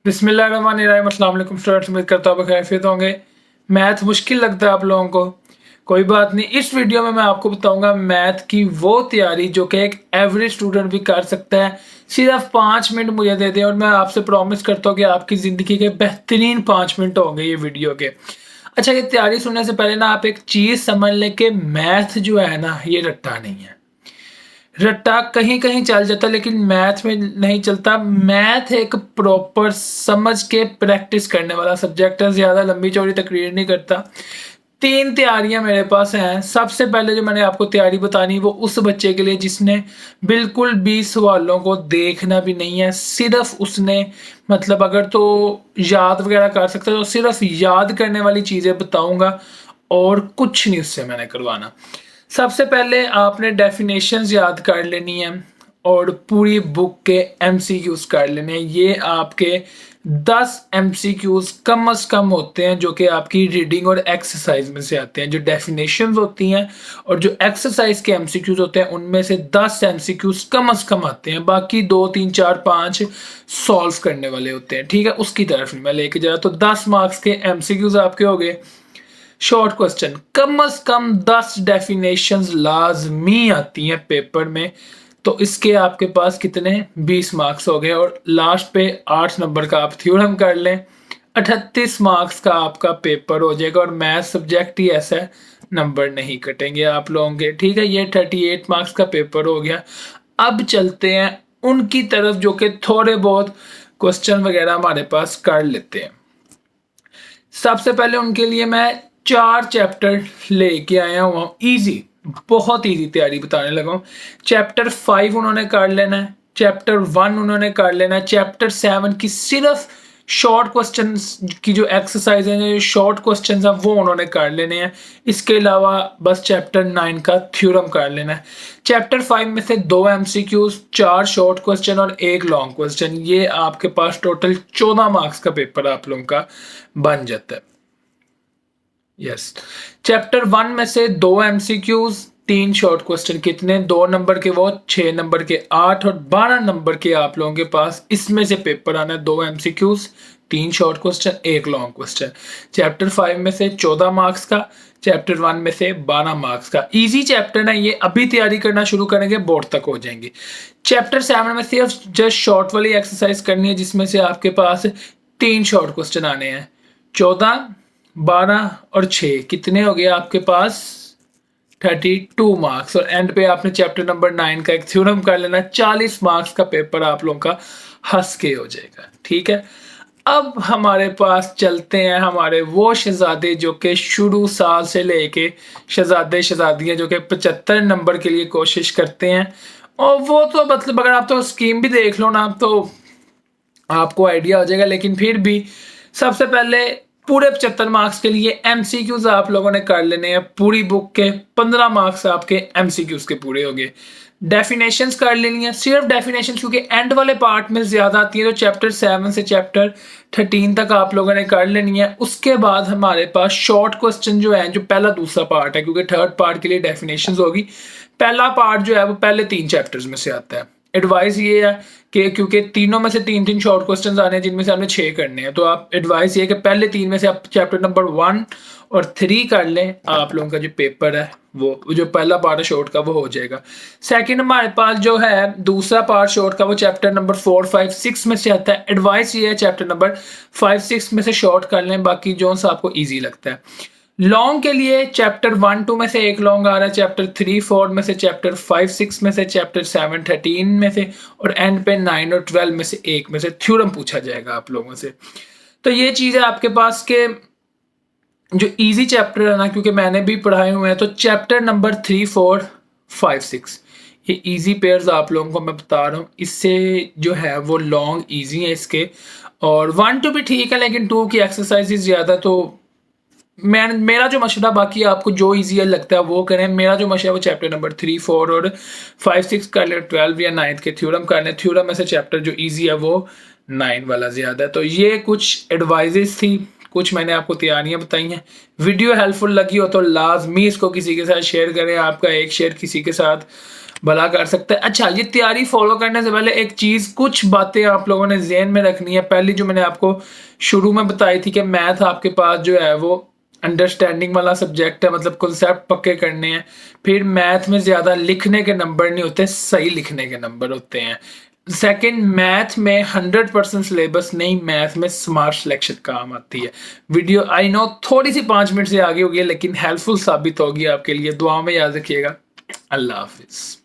बिस्मिल्लाहिर्रहमानिर्रहीम। अस्सलाम वालेकुम स्टूडेंट्स, उम्मीद करता हूँ खैरियत होंगे। मैथ मुश्किल लगता है आप लोगों को, कोई बात नहीं। इस वीडियो में मैं आपको बताऊंगा मैथ की वो तैयारी जो कि एक एवरेज स्टूडेंट भी कर सकता है। सिर्फ 5 मिनट मुझे दे दें और मैं आपसे प्रॉमिस करता हूँ कि आपकी ज़िंदगी के बेहतरीन 5 मिनट होंगे ये वीडियो के। अच्छा, ये तैयारी सुनने से पहले ना आप एक चीज़ समझ लें कि मैथ जो है ना, ये रट्टा नहीं है। रट्टा कहीं कहीं चल जाता है लेकिन मैथ में नहीं चलता। मैथ एक प्रॉपर समझ के प्रैक्टिस करने वाला सब्जेक्ट है, ज्यादा लंबी चौड़ी तकरीर नहीं करता। 3 तैयारियां मेरे पास हैं। सबसे पहले जो मैंने आपको तैयारी बतानी वो उस बच्चे के लिए जिसने बिल्कुल भी सवालों को देखना भी नहीं है, सिर्फ उसने मतलब अगर तो याद वगैरह कर सकता है तो सिर्फ याद करने वाली चीजें बताऊंगा और कुछ नहीं उससे मैंने करवाना। सबसे पहले आपने डेफिनेशंस याद कर लेनी है और पूरी बुक के एमसीक्यूज कर लेने हैं। ये आपके 10 एमसीक्यूज कम से कम होते हैं जो कि आपकी रीडिंग और एक्सरसाइज में से आते हैं। जो डेफिनेशंस होती हैं और जो एक्सरसाइज के एमसीक्यूज होते हैं उनमें से 10 एमसीक्यूज कम से कम आते हैं, बाकी 2 3 4 5 सॉल्व करने वाले होते हैं। ठीक है, उसकी तरफ नहीं मैं लेके जा रहा। तो 10 मार्क्स के एमसीक्यूज आपके हो गए। शॉर्ट क्वेश्चन, कम से कम 10 डेफिनेशंस लाजमी आती हैं पेपर में, तो इसके आपके पास कितने 20 मार्क्स हो गए। और लास्ट पे 8 नंबर का आप थ्योरम कर लें, 38 मार्क्स का आपका पेपर हो जाएगा। और मैथ सब्जेक्ट ही ऐसा है, नंबर नहीं कटेंगे आप लोगों के। ठीक है, ये 38 मार्क्स का पेपर हो गया। अब चलते हैं उनकी तरफ जो कि थोड़े बहुत क्वेश्चन वगैरह हमारे पास कर लेते हैं। सबसे पहले उनके लिए मैं 4 चैप्टर लेके आया हुआ हूँ, इजी, बहुत इजी तैयारी बताने लगा हूँ। चैप्टर 5 उन्होंने कर लेना है, चैप्टर 1 उन्होंने कर लेना है, चैप्टर 7 की सिर्फ शॉर्ट क्वेश्चंस की जो एक्सरसाइज है, जो शॉर्ट क्वेश्चंस हैं वो उन्होंने कर लेने हैं। इसके अलावा बस चैप्टर 9 का थ्योरम कर लेना है। चैप्टर 5 में से 2 एमसीक्यूज, 4 शॉर्ट क्वेश्चन और 1 लॉन्ग क्वेश्चन। ये आपके पास टोटल 14 मार्क्स का पेपर आप लोगों का बन जाता है। यस, चैप्टर 1 में से 2 एमसीक्यूज, 3 शॉर्ट क्वेश्चन। कितने? 2 नंबर के वो, 6 नंबर के 8 और 12 नंबर के आप लोगों के पास इसमें से पेपर आना है। 2 MCQs, 3 short question, 1 long question. Chapter 5 में से 14 मार्क्स का, चैप्टर 1 में से 12 मार्क्स का। इजी चैप्टर है ये, अभी तैयारी करना शुरू करेंगे बोर्ड तक हो जाएंगे। चैप्टर 7 में सिर्फ जस्ट शॉर्ट वाली एक्सरसाइज करनी है जिसमें से आपके पास 3 शॉर्ट क्वेश्चन आने हैं। 14, 12 और 6 कितने हो गए आपके पास? 32 मार्क्स। और एंड पे आपने चैप्टर नंबर 9 का एक थ्योरम कर लेना। 40 मार्क्स का पेपर आप लोगों का हंस के हो जाएगा। ठीक है, अब हमारे पास चलते हैं हमारे वो शहजादे जो कि शुरू साल से लेके शहजादे शहजादियां जो कि 75 नंबर के लिए कोशिश करते हैं। और वो तो मतलब अगर आप तो स्कीम भी देख लो ना तो आपको आइडिया हो जाएगा। लेकिन फिर भी सबसे पहले पूरे 75 मार्क्स के लिए एमसीक्यूज आप लोगों ने कर लेने हैं। पूरी बुक के 15 मार्क्स आपके एमसीक्यूज के पूरे हो गए। डेफिनेशंस कर लेनी है, सिर्फ डेफिनेशंस क्योंकि एंड वाले पार्ट में ज्यादा आती है, तो चैप्टर 7 से चैप्टर 13 तक आप लोगों ने कर लेनी है। उसके बाद हमारे पास शॉर्ट क्वेश्चन जो है, जो पहला दूसरा पार्ट है, क्योंकि थर्ड पार्ट के लिए डेफिनेशंस होगी। पहला पार्ट जो है वो पहले 3 चैप्टर्स में से आता है। एडवाइस ये है कि क्योंकि तीनों में से 3 शॉर्ट क्वेश्चंस आने हैं जिनमें से हमने 6 करने हैं, तो आप एडवाइस ये है कि पहले 3 में से आप चैप्टर नंबर 1 और 3 कर लें। आप लोगों का जो पेपर है वो जो पहला पार्ट है शॉर्ट का वो हो जाएगा। सेकंड हमारे पास जो है दूसरा पार्ट शॉर्ट का वो चैप्टर नंबर 4, 5, 6 में से आता है। एडवाइस ये है चैप्टर नंबर 5, 6 में से शॉर्ट कर लें, बाकी जो सा आपको ईजी लगता है। लॉन्ग के लिए चैप्टर 1, 2 में से 1 लॉन्ग आ रहा है, चैप्टर 3, 4 में से, चैप्टर 5, 6 में से, चैप्टर 7, 13 में से और एंड पे 9 और 12 में से 1 में से थ्योरम पूछा जाएगा आप लोगों से। तो ये चीज है आपके पास के जो इजी चैप्टर है ना, क्योंकि मैंने भी पढ़ाए हुए हैं, तो चैप्टर नंबर 3, 4, 5, 6 ये इजी पेयर्स आप लोगों को मैं बता रहा हूँ। इससे जो है वो लॉन्ग इजी है इसके। और 1, 2 भी ठीक है लेकिन 2 की एक्सरसाइज ज्यादा। तो मेरा जो मशवरा, बाकी आपको जो इजी लगता है वो करें। मेरा जो मशवरा वो चैप्टर नंबर 3, 4 और 5, 6 कर ले, 12 या 9 के थ्योरम कर ले। थ्योरम में से चैप्टर जो इजी है वो 9 वाला ज्यादा है। तो ये कुछ एडवाइजेस थी, कुछ मैंने आपको तैयारियां बताई हैं। वीडियो हेल्पफुल लगी हो तो लाजमी इसको किसी के साथ शेयर करें। आपका एक शेयर किसी के साथ भला कर सकता है। अच्छा, ये तैयारी फॉलो करने से पहले एक चीज़, कुछ बातें आप लोगों ने ज़हन में रखनी है। पहली जो मैंने आपको शुरू में बताई थी कि मैथ आपके पास जो है वो अंडरस्टैंडिंग वाला सब्जेक्ट है, मतलब कॉन्सेप्ट पक्के करने हैं। फिर मैथ में ज़्यादा लिखने के नंबर नहीं होते, सही लिखने के नंबर होते हैं। सेकंड, मैथ में 100% सिलेबस नहीं, मैथ में स्मार्ट सिलेक्शन काम आती है। वीडियो आई नो थोड़ी सी 5 मिनट से आगे होगी, लेकिन हेल्पफुल साबित होगी आपके लिए। दुआ में याद रखिएगा। अल्लाह हाफिज़।